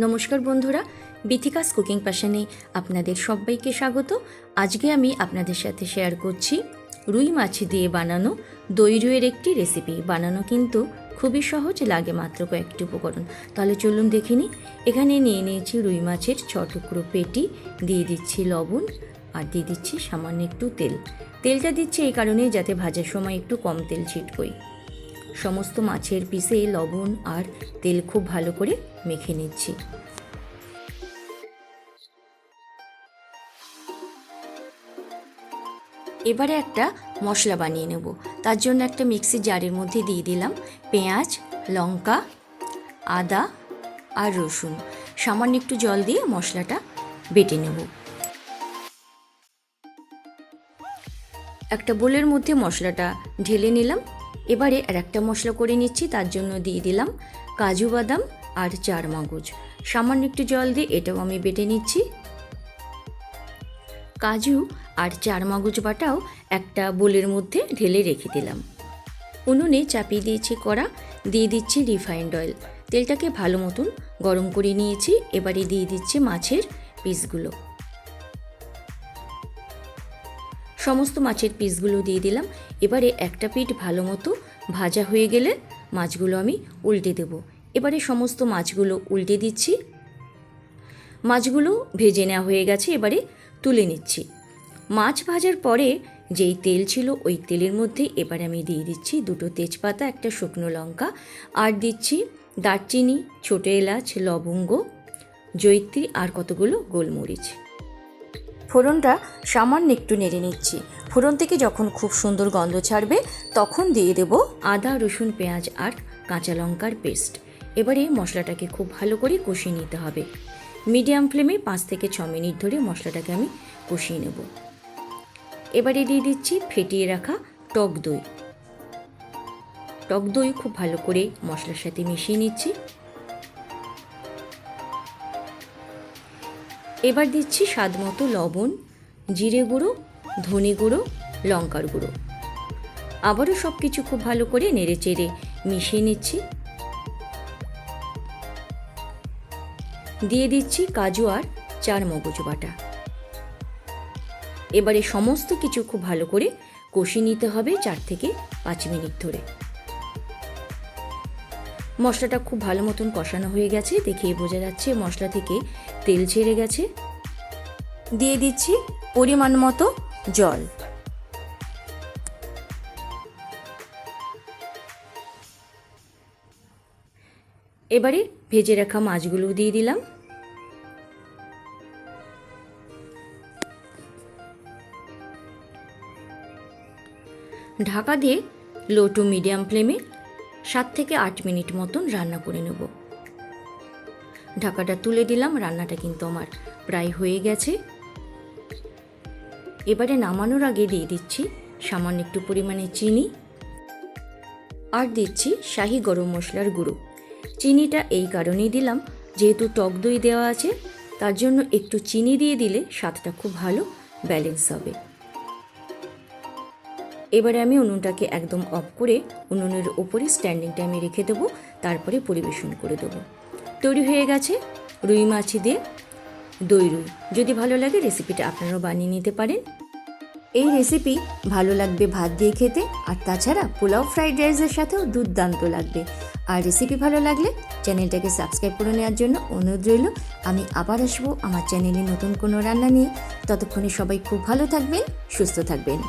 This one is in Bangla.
নমস্কার বন্ধুরা, বিথিকাস কুকিং প্যাশনে আপনাদের সবাইকে স্বাগত। আজকে আমি আপনাদের সাথে শেয়ার করছি রুই মাছ দিয়ে বানানো দই রুইয়ের একটি রেসিপি। বানানো কিন্তু খুবই সহজ, লাগে মাত্র কয়েকটি উপকরণ। তাহলে চলুন দেখে নিই। এখানে নিয়ে নিয়েছি রুই মাছের 6 টুকরো পেটি, দিয়ে দিচ্ছি লবণ আর দিয়ে দিচ্ছি সামান্য একটু তেল। তেলটা দিচ্ছি এই কারণে যাতে ভাজার সময় একটু কম তেল ছিটকোই। সমস্ত মাছের পিসে লবণ আর তেল খুব ভালো করে মেখে নিচ্ছি। এবারে একটা মশলা বানিয়ে নেব। তার জন্য একটা মিক্সি জারের মধ্যে দিয়ে দিলাম পেঁয়াজ, লঙ্কা, আদা আর রসুন। সামান্য একটু জল দিয়ে মশলাটা বেটে নেব। একটা বোলের মধ্যে মশলাটা ঢেলে নিলাম। এবারে আর একটা মশলা করে নিচ্ছি। তার জন্য দিয়ে দিলাম কাজু বাদাম আর চারমগজ। সামান্য একটু জল দিয়ে এটাও আমি বেটে নিচ্ছি। কাজু আর চারমগজ বাটাও একটা বোলের মধ্যে ঢেলে রেখে দিলাম। উনুনে চাপিয়ে দিয়েছি কড়া, দিয়ে দিচ্ছি রিফাইন্ড অয়েল। তেলটাকে ভালো মতন গরম করে নিয়েছি। এবারে দিয়ে দিচ্ছি মাছের পিসগুলো। সমস্ত মাছের পিসগুলো দিয়ে দিলাম। এবারে একটা পিঠ ভালো মতো ভাজা হয়ে গেলে মাছগুলো আমি উল্টে দেব। এবারে সমস্ত মাছগুলো উল্টে দিচ্ছি। মাছগুলো ভেজে নেওয়া হয়ে গেছে, এবারে তুলে নিচ্ছি। মাছ ভাজার পরে যেই তেল ছিল ওই তেলের মধ্যে এবারে আমি দিয়ে দিচ্ছি 2টো তেজপাতা, একটা শুকনো লঙ্কা, আর দিচ্ছি দারচিনি, ছোটো এলাচ, লবঙ্গ, জয়িত্রী আর কতগুলো গোলমরিচ। ফোড়নটা সামান্য একটু নেড়ে নিচ্ছি। ফোড়ন থেকে যখন খুব সুন্দর গন্ধ ছাড়বে তখন দিয়ে দেব আদা, রসুন, পেঁয়াজ আর কাঁচা লঙ্কার পেস্ট। এবারে মশলাটাকে খুব ভালো করে কষিয়ে নিতে হবে। মিডিয়াম ফ্লেমে 5 থেকে 6 মিনিট ধরে মশলাটাকে আমি কষিয়ে নেব। এবারে দিয়ে দিচ্ছি ফেটিয়ে রাখা টক দই। টক দই খুব ভালো করে মশলার সাথে মিশিয়ে নিচ্ছি। এবার দিচ্ছি স্বাদ মতো লবণ, জিরে গুঁড়ো, ধনে গুঁড়ো, লঙ্কার গুঁড়ো। আবারও সব কিছু খুব ভালো করে নেড়ে চেড়ে মিশিয়ে নিচ্ছি। দিয়ে দিচ্ছি কাজু আর চারমগজ বাটা। এবারে সমস্ত কিছু খুব ভালো করে কষিয়ে নিতে হবে 4 থেকে 5 মিনিট ধরে। মশলাটা খুব ভালো মতন কষানো হয়ে গেছে, দেখেই বোঝা যাচ্ছে মশলা থেকে তেল ছেড়ে গেছে। দিয়ে দিচ্ছি পরিমাণ মতো জল। এবারে ভেজে রাখা মাছগুলো দিয়ে দিলাম। ঢাকা দিয়ে লো টু মিডিয়াম ফ্লেমে 7 থেকে 8 মিনিট মতন রান্না করে নেব। ঢাকাটা তুলে দিলাম। রান্নাটা কিন্তু আমার প্রায় হয়ে গেছে। এবারে নামানোর আগে দিয়ে দিচ্ছি সামান্য একটু পরিমাণে চিনি আর দিচ্ছি শাহি গরম মশলার গুঁড়ো। চিনিটা এই কারণেই দিলাম যেহেতু টক দই দেওয়া আছে, তার জন্য একটু চিনি দিয়ে দিলে স্বাদটা খুব ভালো ব্যালেন্স হবে। এবারে আমি উনুনটাকে একদম অফ করে উনুনের ওপরে স্ট্যান্ডিং টাইমে রেখে দেবো, তারপরে পরিবেশন করে দেবো। তৈরি হয়ে গেছে রুই মাছ দিয়ে দই রুই। যদি ভালো লাগে রেসিপিটা আপনারাও বানিয়ে নিতে পারেন। এই রেসিপি ভালো লাগবে ভাত দিয়ে খেতে, আর তাছাড়া পোলাও, ফ্রাইড রাইসের সাথেও দুর্দান্ত লাগবে। আর রেসিপি ভালো লাগলে চ্যানেলটাকে সাবস্ক্রাইব করে নেওয়ার জন্য অনুরোধ রইল। আমি আবার আসবো আমার চ্যানেলে নতুন কোনো রান্না নিয়ে। ততক্ষণে সবাই খুব ভালো থাকবেন, সুস্থ থাকবেন।